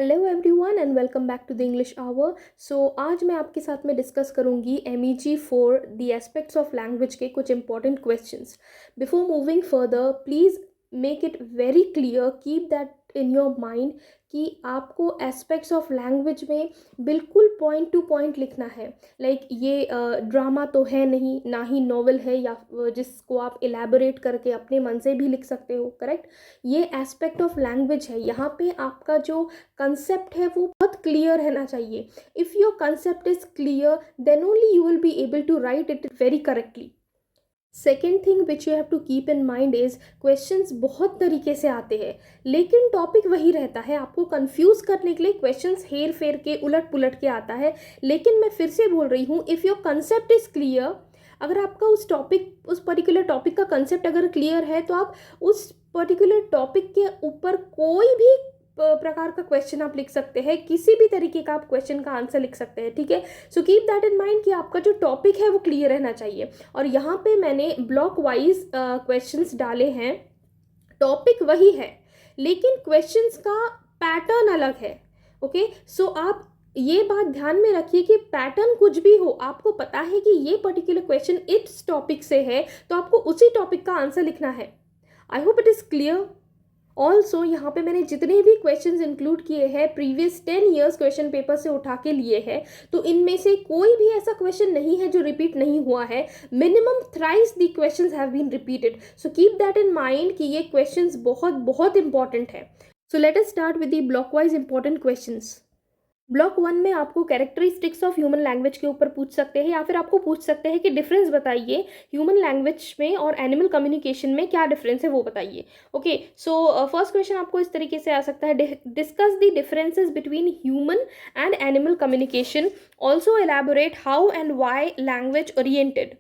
Hello everyone and welcome back to the English hour. So आज मैं आपके साथ में डिस्कस करूंगी MEG for the aspects of language के कुछ important questions. Before moving further please make it very clear, keep that in your mind कि आपको एस्पेक्ट्स ऑफ लैंग्वेज में बिल्कुल पॉइंट टू पॉइंट लिखना है। लाइक ये ड्रामा तो है नहीं, ना ही नॉवल है या जिसको आप इलेबोरेट करके अपने मन से भी लिख सकते हो। करेक्ट, ये एस्पेक्ट ऑफ लैंग्वेज है। यहाँ पे आपका जो कंसेप्ट है वो बहुत क्लियर रहना चाहिए। If your concept is clear then only you will be able to write it very correctly. Second thing which you have to keep in mind is questions बहुत तरीके से आते हैं लेकिन टॉपिक वही रहता है। आपको कंफ्यूज करने के लिए क्वेश्चंस हेर फेर के उलट पुलट के आता है। लेकिन मैं फिर से बोल रही हूँ, if your concept is clear, अगर आपका उस पर्टिकुलर टॉपिक का कंसेप्ट अगर क्लियर है तो आप उस पर्टिकुलर टॉपिक के ऊपर कोई भी प्रकार का क्वेश्चन आप लिख सकते हैं, किसी भी तरीके का आप क्वेश्चन का आंसर लिख सकते हैं। ठीक है, सो कीप दैट इन माइंड कि आपका जो टॉपिक है वो क्लियर रहना चाहिए। और यहाँ पे मैंने ब्लॉक वाइज क्वेश्चंस डाले हैं। टॉपिक वही है लेकिन क्वेश्चंस का पैटर्न अलग है। ओके, सो आप ये बात ध्यान में रखिए कि पैटर्न कुछ भी हो, आपको पता है कि ये पर्टिकुलर क्वेश्चन इस टॉपिक से है तो आपको उसी टॉपिक का आंसर लिखना है। I hope it is clear. Also यहाँ पे मैंने जितने भी क्वेश्चंस इंक्लूड किए हैं प्रीवियस 10 ईयर्स क्वेश्चन पेपर से उठा के लिए हैं, तो इनमें से कोई भी ऐसा क्वेश्चन नहीं है जो रिपीट नहीं हुआ है। Minimum thrice the questions have been repeated, so keep that in mind कि ये क्वेश्चंस बहुत बहुत इंपॉर्टेंट है। So let us start with the block wise important questions. Block 1 में आपको कैरेक्टरिस्टिक्स ऑफ ह्यूमन लैंग्वेज के ऊपर पूछ सकते हैं या फिर आपको पूछ सकते हैं कि डिफरेंस बताइए ह्यूमन लैंग्वेज में और एनिमल कम्युनिकेशन में क्या डिफरेंस है वो बताइए। ओके, सो फर्स्ट क्वेश्चन आपको इस तरीके से आ सकता है, discuss the differences between human and animal communication, also elaborate how and why language oriented.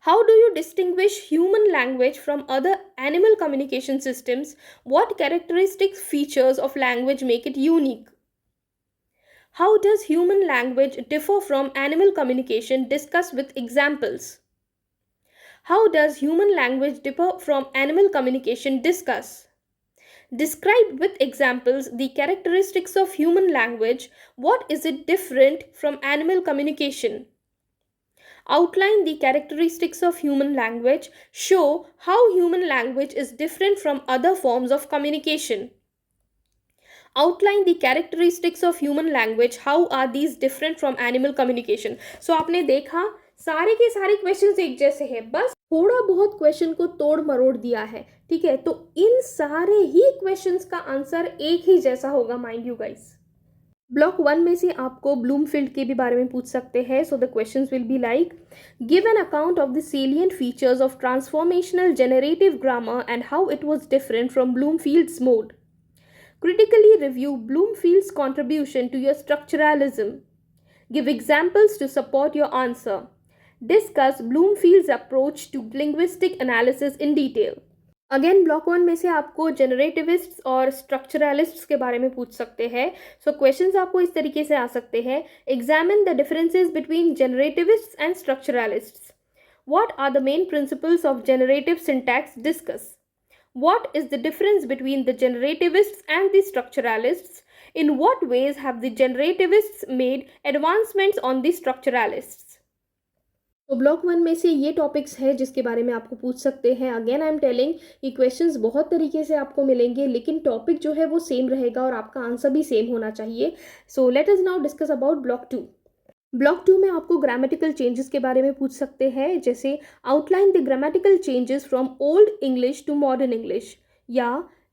How do you distinguish human language from other animal communication systems? What characteristics features of language make it unique? How does human language differ from animal communication? Discuss with examples. How does human language differ from animal communication? Discuss. Describe with examples the characteristics of human language. What is it different from animal communication? Outline the characteristics of human language. Show how human language is different from other forms of communication. Outline the characteristics of human language. How are these different from animal communication? So आपने देखा सारे के सारे questions एक जैसे हैं, बस थोड़ा बहुत क्वेश्चन को तोड़ मरोड़ दिया है। ठीक है, तो इन सारे ही क्वेश्चंस का आंसर एक ही जैसा होगा, माइंड यू गाइस। ब्लॉक 1 में से आपको ब्लूमफील्ड के भी बारे में पूछ सकते हैं। So the questions will be like, give an account of the salient features of transformational generative grammar and how it was different from Bloomfield's mode. Critically review Bloomfield's contribution to your structuralism. Give examples to support your answer. Discuss Bloomfield's approach to linguistic analysis in detail. Again block 1 में से आपको जनरेटिविस्ट्स और स्ट्रक्चरलिस्ट्स के बारे में पूछ सकते हैं। सो क्वेश्चंस आपको इस तरीके से आ सकते हैं, examine the differences between generativists and structuralists. What are the main principles of generative syntax? Discuss. What is the difference between the generativists and the structuralists? In what ways have the generativists made advancements on the structuralists? तो block 1 में से ये topics है जिसके बारे में आपको पूछ सकते हैं। अगेन आई एम टेलिंग, ये क्वेश्चंस बहुत तरीके से आपको मिलेंगे लेकिन टॉपिक जो है वो सेम रहेगा और आपका आंसर भी सेम होना चाहिए। सो let us now discuss about block 2। Block 2 में आपको ग्रामेटिकल चेंजेस के बारे में पूछ सकते हैं, जैसे outline the grammatical changes from old English to modern English, या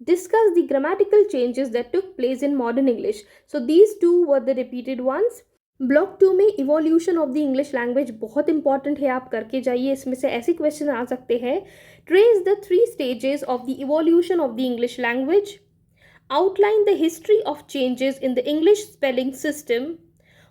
discuss the grammatical changes that took place in modern English. So these two were the repeated ones. Block 2 में evolution of the English language बहुत important है, आप करके जाइए। इसमें से ऐसे क्वेश्चन आ सकते हैं, trace the 3 stages of the evolution of the English language, outline the history of changes in the English spelling system,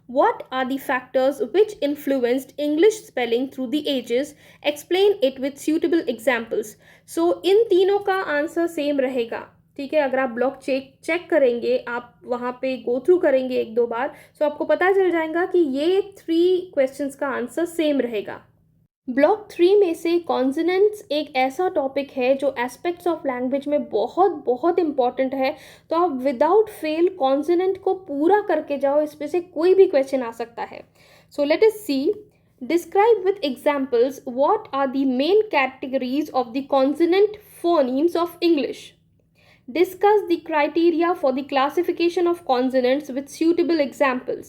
what are the factors which influenced English spelling through the ages? Explain it with suitable examples. So इन तीनों का answer same रहेगा। ठीक है, अगर आप block check करेंगे, आप वहाँ पे गो थ्रू करेंगे एक दो बार, सो आपको पता चल जाएगा कि ये 3 क्वेश्चंस का आंसर सेम रहेगा। ब्लॉक 3 में से कॉन्सोनेंट्स एक ऐसा टॉपिक है जो एस्पेक्ट्स ऑफ लैंग्वेज में बहुत बहुत इंपॉर्टेंट है। तो आप विदाउट फेल कॉन्सोनेंट को पूरा करके जाओ, इसमें से कोई भी क्वेश्चन आ सकता है। So let us see, describe with examples what are the main categories of the consonant phonemes of English. Discuss the criteria for the classification of consonants with suitable examples.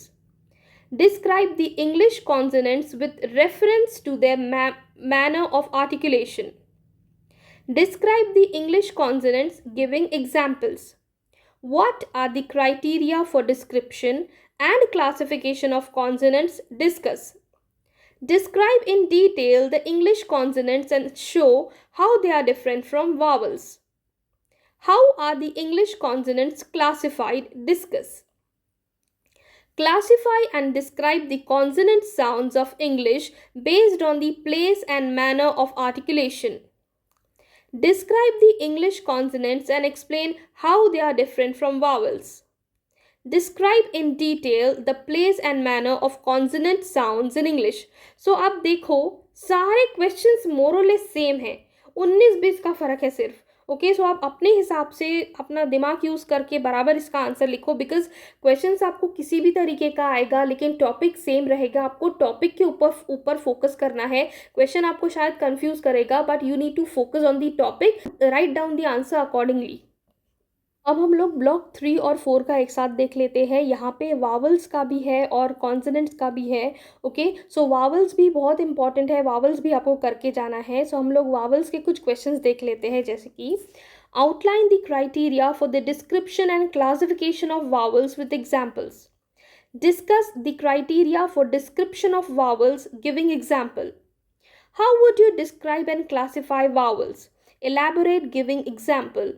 Describe the English consonants with reference to their manner of articulation. Describe the English consonants giving examples. What are the criteria for description and classification of consonants? Discuss. Describe in detail the English consonants and show how they are different from vowels. How are the English consonants classified? Discuss. Classify and describe the consonant sounds of English based on the place and manner of articulation. Describe the English consonants and explain how they are different from vowels. Describe in detail the place and manner of consonant sounds in English. So अब देखो सारे questions more or less same हैं, 19-20 का फ़र्क है सिर्फ। Okay, सो आप अपने हिसाब से अपना दिमाग यूज़ करके बराबर इसका आंसर लिखो, बिकॉज क्वेश्चंस आपको किसी भी तरीके का आएगा लेकिन टॉपिक सेम रहेगा। आपको टॉपिक के ऊपर फोकस करना है। क्वेश्चन आपको शायद कंफ्यूज करेगा, but you need to focus on the topic, write down the answer accordingly. अब हम लोग ब्लॉक 3 और 4 का एक साथ देख लेते हैं। यहाँ पे वावल्स का भी है और कॉन्सोनेंट्स का भी है। ओके, सो वावल्स भी बहुत इंपॉर्टेंट है, वावल्स भी आपको करके जाना है। सो हम लोग वावल्स के कुछ क्वेश्चंस देख लेते हैं, जैसे कि outline the criteria for the description and classification of vowels with examples. Discuss the criteria for description of vowels giving example. How would you describe and classify vowels? Elaborate giving example.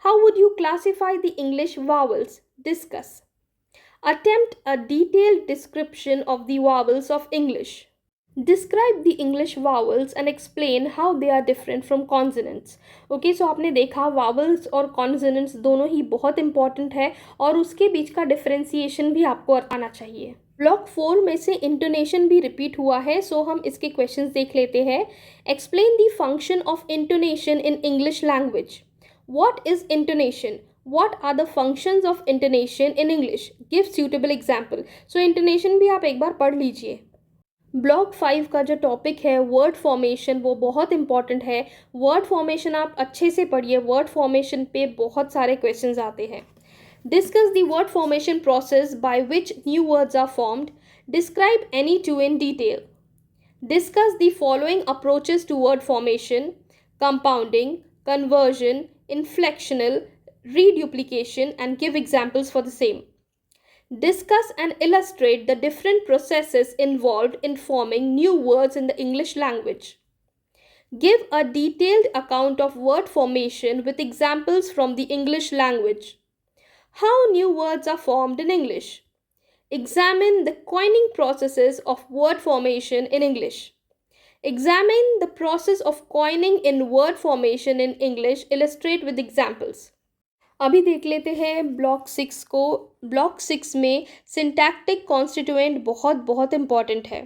How would you classify the English vowels? Discuss. Attempt a detailed description of the vowels of English. Describe the English vowels and explain how they are different from consonants. Okay, so आपने देखा vowels और consonants दोनों ही बहुत important है और उसके बीच का differentiation भी आपको आना चाहिए। ब्लॉक 4 में से इंटोनेशन भी रिपीट हुआ है, सो हम इसके क्वेश्चंस देख लेते हैं। Explain the function of intonation in English language. What is intonation? What are the functions of intonation in English? Give suitable example. So intonation भी आप एक बार पढ़ लीजिए। ब्लॉक 5 का जो टॉपिक है वर्ड फॉर्मेशन, वो बहुत इंपॉर्टेंट है। वर्ड फॉर्मेशन आप अच्छे से पढ़िए, वर्ड फॉर्मेशन पे बहुत सारे क्वेश्चंस आते हैं। Discuss the word formation process by which new words are formed. Describe any two in detail. Discuss the following approaches to word formation: compounding, conversion, inflectional, reduplication, and give examples for the same. Discuss and illustrate the different processes involved in forming new words in the English language. Give a detailed account of word formation with examples from the English language. How new words are formed in English. Examine the coining processes of word formation in English. Examine the process of coining in word formation in English. Illustrate with examples. अभी देख लेते हैं block 6 को। Block 6 में syntactic constituent बहुत important है।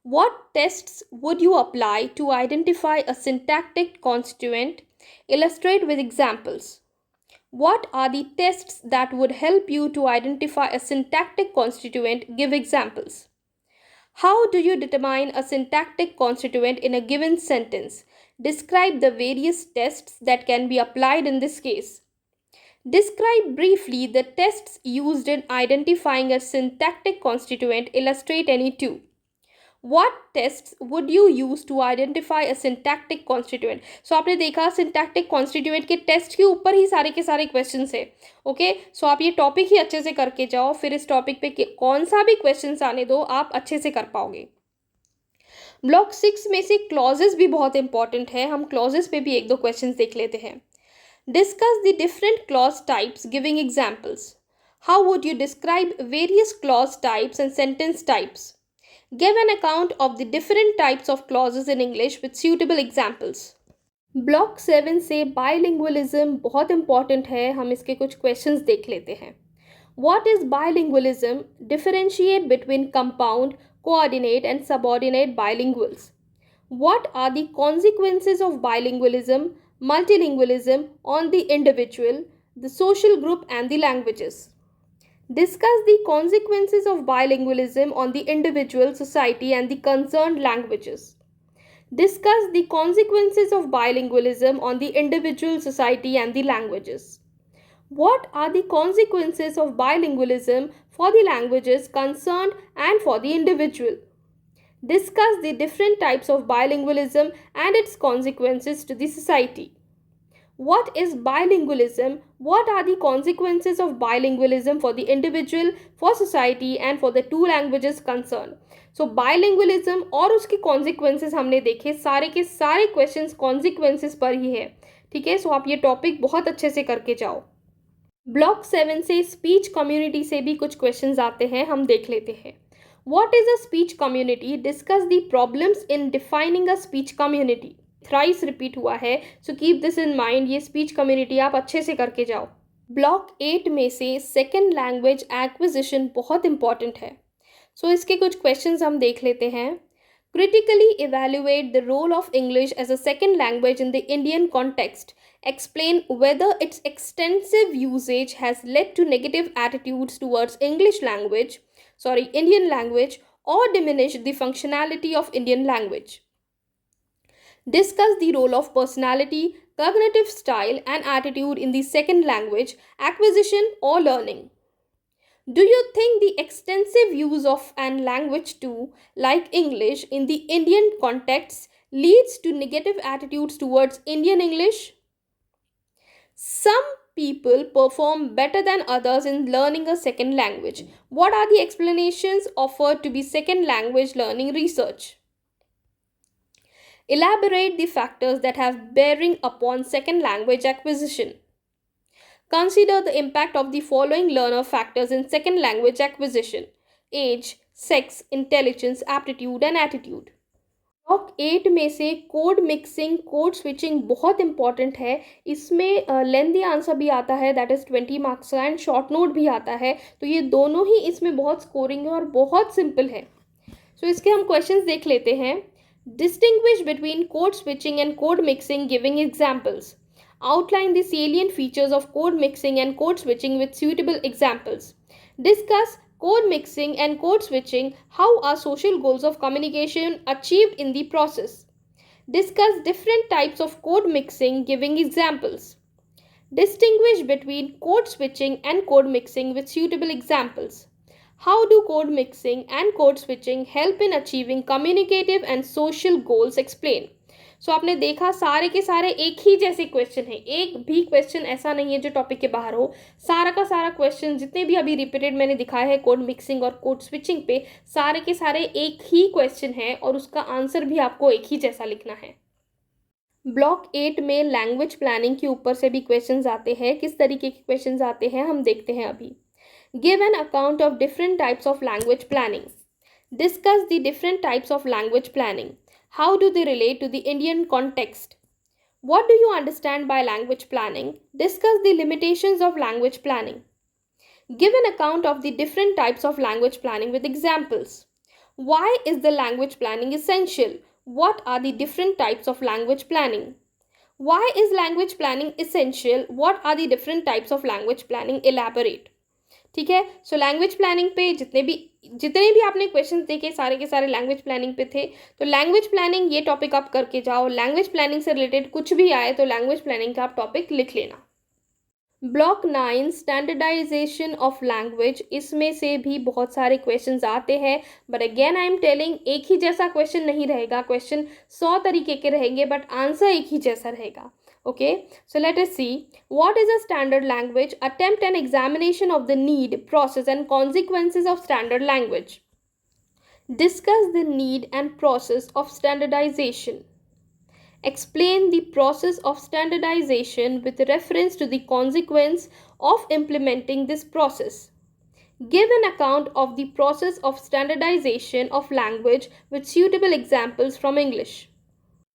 What tests would you apply to identify a syntactic constituent? Illustrate with examples. What are the tests that would help you to identify a syntactic constituent? Give examples. How do you determine a syntactic constituent in a given sentence? Describe the various tests that can be applied in this case. Describe briefly the tests used in identifying a syntactic constituent. Illustrate any two. What tests would you use to identify a syntactic constituent? So आपने देखा syntactic constituent के test के ऊपर ही सारे के सारे questions है। Okay, सो आप ये टॉपिक ही अच्छे से करके जाओ, फिर इस टॉपिक पे कौन सा भी क्वेश्चंस आने दो, आप अच्छे से कर पाओगे। ब्लॉक 6 में से क्लॉजेस भी बहुत इंपॉर्टेंट है, हम क्लॉजेस पे भी एक दो क्वेश्चंस देख लेते हैं। Discuss the different clause types giving examples. How would you describe various clause types and sentence types? Give an account of the different types of clauses in English with suitable examples. Block 7 से bilingualism बहुत important है, हम इसके कुछ questions देख लेते हैं। What is bilingualism? Differentiate between compound, coordinate and subordinate bilinguals. What are the consequences of bilingualism, multilingualism on the individual, the social group, and the languages? Discuss the consequences of bilingualism on the individual, society, and the concerned languages. Discuss the consequences of bilingualism on the individual, society, and the languages. What are the consequences of bilingualism for the languages concerned and for the individual? Discuss the different types of bilingualism and its consequences to the society. What is bilingualism? What are the consequences of bilingualism for the individual, for society, and for the two languages concerned? So bilingualism और उसके consequences हमने देखे, सारे के सारे questions consequences पर ही है. ठीक है, सो आप ये टॉपिक बहुत अच्छे से करके जाओ. ब्लॉक 7 से स्पीच कम्युनिटी से भी कुछ क्वेश्चंस आते हैं, हम देख लेते हैं. What is a speech community? Discuss the problems in defining a speech community. Thrice repeat हुआ है, so keep this in mind. ये स्पीच कम्युनिटी आप अच्छे से करके जाओ. ब्लॉक 8 में से सेकेंड लैंग्वेज एक्विजिशन बहुत इंपॉर्टेंट है, सो इसके कुछ क्वेश्चंस हम देख लेते हैं. Critically evaluate the role of English as a second language in the Indian context. Explain whether its extensive usage has led to negative attitudes towards Indian language, or diminished the functionality of Indian language. Discuss the role of personality, cognitive style, and attitude in the second language acquisition or learning. Do you think the extensive use of an language too, like English, in the Indian context leads to negative attitudes towards Indian English? Some people perform better than others in learning a second language. What are the explanations offered to be second language learning research? Elaborate the factors that have bearing upon second language acquisition. Consider the impact of the following learner factors in second language acquisition: age, sex, intelligence, aptitude, and attitude. Block 8 में से code mixing, code switching बहुत important है. इसमें लेंदी answer भी आता है, that is 20 marks का, and short note भी आता है. तो ये दोनों ही इसमें बहुत स्कोरिंग है और बहुत सिंपल है. सो इसके हम क्वेश्चंस देख लेते हैं. Distinguish between code switching and code mixing giving examples. Outline the salient features of code mixing and code switching with suitable examples. Discuss code mixing and code switching. How are social goals of communication achieved in the process? Discuss different types of code mixing, giving examples. Distinguish between code switching and code mixing with suitable examples. How do code mixing and code switching help in achieving communicative and social goals? Explain. सो आपने देखा सारे के सारे एक ही जैसे question है, एक भी क्वेश्चन ऐसा नहीं है जो टॉपिक के बाहर हो. सारा का सारा क्वेश्चन जितने भी अभी रिपीटेड मैंने दिखाए हैं कोड मिक्सिंग और कोड स्विचिंग पे, सारे के सारे एक ही क्वेश्चन है और उसका आंसर भी आपको एक ही जैसा लिखना है. ब्लॉक 8 में लैंग्वेज प्लानिंग के ऊपर से भी क्वेश्चंस आते हैं. किस तरीके के क्वेश्चंस आते हैं हम देखते हैं अभी. Give an account of different types of language planning. Discuss the different types of language planning. How do they relate to the Indian context? What do you understand by language planning? Discuss the limitations of language planning. Give an account of the different types of language planning with examples. Why is the language planning essential? What are the different types of language planning? Why is language planning essential? What are the different types of language planning? Elaborate. ठीक है. So language planning पे जितने भी आपने question देखे सारे के सारे लैंग्वेज प्लानिंग पे थे. तो लैंग्वेज प्लानिंग ये टॉपिक आप करके जाओ. लैंग्वेज प्लानिंग से रिलेटेड कुछ भी आए तो लैंग्वेज प्लानिंग का आप टॉपिक लिख लेना. ब्लॉक 9 स्टैंडर्डाइजेशन ऑफ लैंग्वेज, इसमें से भी बहुत सारे क्वेश्चंस आते हैं, but again I am telling एक ही जैसा क्वेश्चन नहीं रहेगा. क्वेश्चन 100 तरीके के रहेंगे बट आंसर एक ही जैसा रहेगा. Okay, so let us see. What is a standard language? Attempt an examination of the need, process, and consequences of standard language. Discuss the need and process of standardization. Explain the process of standardization with reference to the consequence of implementing this process. Give an account of the process of standardization of language with suitable examples from English.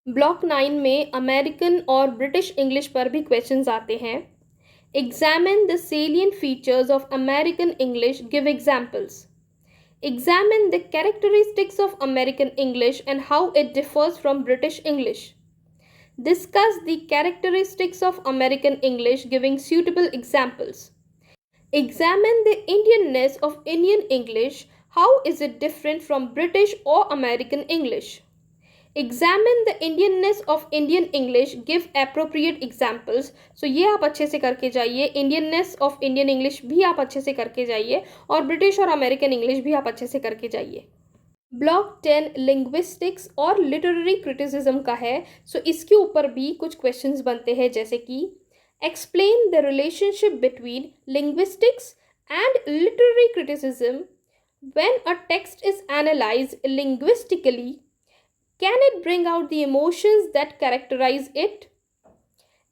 Block 9 में American और British English पर भी questions आते हैं. Examine the salient features of American English, give examples. Examine the characteristics of American English and how it differs from British English. Discuss the characteristics of American English, giving suitable examples. Examine the Indianness of Indian English. How is it different from British or American English? Examine the Indianness of Indian English. Give appropriate examples. So ये आप अच्छे से करके जाइए. Indianness of Indian English भी आप अच्छे से करके जाइए और British और American English भी आप अच्छे से करके जाइए. ब्लॉक 10 लिंग्विस्टिक्स और लिटरेरी क्रिटिसिज्म का है. सो इसके ऊपर भी कुछ क्वेश्चंस बनते हैं, जैसे कि explain the relationship between linguistics and literary criticism. When a text is analysed linguistically, can it bring out the emotions that characterise it?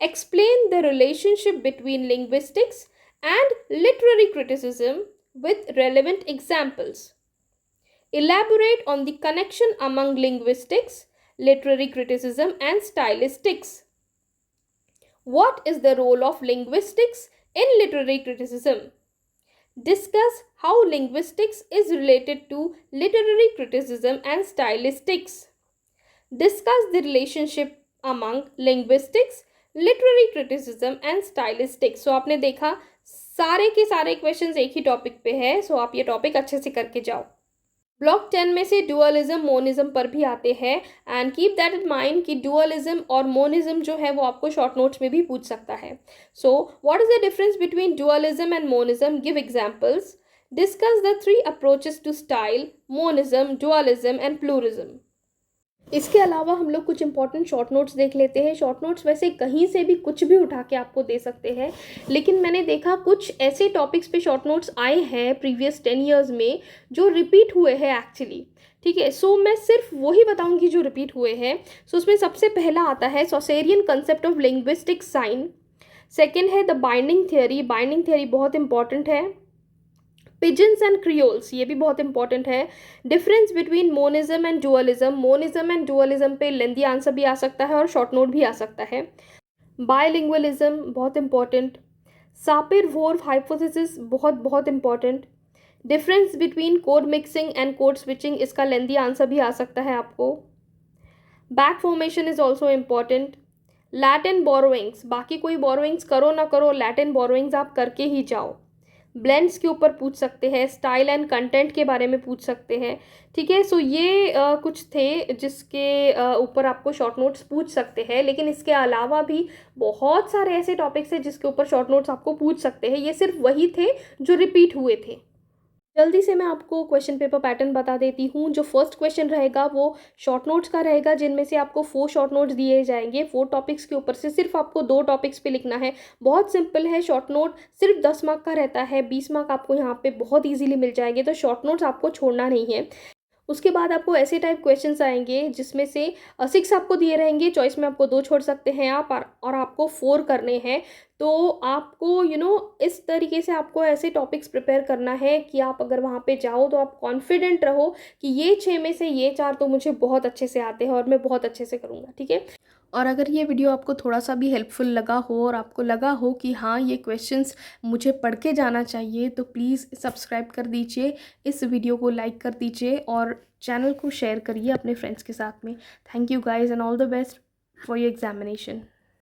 Explain the relationship between linguistics and literary criticism with relevant examples. Elaborate on the connection among linguistics, literary criticism, and stylistics. What is the role of linguistics in literary criticism? Discuss how linguistics is related to literary criticism and stylistics. Discuss the relationship among linguistics, literary criticism, and stylistics. So आपने देखा सारे के सारे questions एक ही topic पे है. सो आप ये टॉपिक अच्छे से करके जाओ. ब्लॉक 10 में से डुअलिज्म मोनिज्म पर भी आते हैं. And keep that in mind कि डुअलिज्म और मोनिज्म जो है वो आपको शॉर्ट नोट्स में भी पूछ सकता है. So what is the difference between dualism and monism? Give examples. Discuss the 3 approaches to style: monism, dualism and pluralism. इसके अलावा हम लोग कुछ इंपॉर्टेंट शॉर्ट नोट्स देख लेते हैं. शॉर्ट नोट्स वैसे कहीं से भी कुछ भी उठा के आपको दे सकते हैं, लेकिन मैंने देखा कुछ ऐसे टॉपिक्स पे शॉर्ट नोट्स आए हैं प्रीवियस 10 ईयर्स में जो रिपीट हुए हैं एक्चुअली. ठीक है, सो मैं सिर्फ वही बताऊंगी जो रिपीट हुए हैं. सो उसमें सबसे पहला आता है Saussurean concept of linguistic sign. Second है the binding theory. Binding theory बहुत इंपॉर्टेंट है. पिजन्स एंड क्रियोल्स, ये भी बहुत इंपॉर्टेंट है. Difference between monism and dualism. Monism and dualism पे लेंदी आंसर भी आ सकता है और शॉर्ट नोट भी आ सकता है. बायलिंगुअलिज्म बहुत इंपॉर्टेंट. सापिर-वोर्फ हाइपोथेसिस बहुत बहुत important. Difference between code mixing and code switching, इसका लेंदी आंसर भी आ सकता है आपको. Back formation is also important. Latin borrowings, बाकी कोई बोरोइंग्स करो ना करो, लैटिन बोरोइंग्स आप करके ही जाओ. ब्लेंड्स के ऊपर पूछ सकते हैं. स्टाइल एंड कंटेंट के बारे में पूछ सकते हैं. ठीक है, सो ये कुछ थे जिसके ऊपर आपको शॉर्ट नोट्स पूछ सकते हैं, लेकिन इसके अलावा भी बहुत सारे ऐसे टॉपिक्स हैं जिसके ऊपर शॉर्ट नोट्स आपको पूछ सकते हैं. ये सिर्फ वही थे जो रिपीट हुए थे. जल्दी से मैं आपको क्वेश्चन पेपर पैटर्न बता देती हूँ. जो फर्स्ट क्वेश्चन रहेगा वो शॉर्ट नोट्स का रहेगा, जिनमें से आपको 4 शॉर्ट नोट्स दिए जाएंगे. 4 टॉपिक्स के ऊपर से सिर्फ आपको 2 टॉपिक्स पे लिखना है. बहुत सिंपल है. शॉर्ट नोट सिर्फ 10 मार्क का रहता है. 20 मार्क आपको यहाँ पे बहुत ईजिली मिल जाएंगे, तो शॉर्ट नोट्स आपको छोड़ना नहीं है. उसके बाद आपको ऐसे टाइप क्वेश्चंस आएंगे जिसमें से 6 आपको दिए रहेंगे. चॉइस में आपको 2 छोड़ सकते हैं आप, और आपको 4 करने हैं. तो आपको इस तरीके से आपको ऐसे टॉपिक्स प्रिपेयर करना है कि आप अगर वहाँ पे जाओ तो आप कॉन्फिडेंट रहो कि ये 6 में से ये 4 तो मुझे बहुत अच्छे से आते हैं और मैं बहुत अच्छे से करूँगा. ठीक है. और अगर ये वीडियो आपको थोड़ा सा भी हेल्पफुल लगा हो और आपको लगा हो कि हाँ ये क्वेश्चंस मुझे पढ़ के जाना चाहिए, तो प्लीज़ सब्सक्राइब कर दीजिए, इस वीडियो को लाइक कर दीजिए और चैनल को शेयर करिए अपने फ्रेंड्स के साथ में. Thank you guys and all the best for your examination.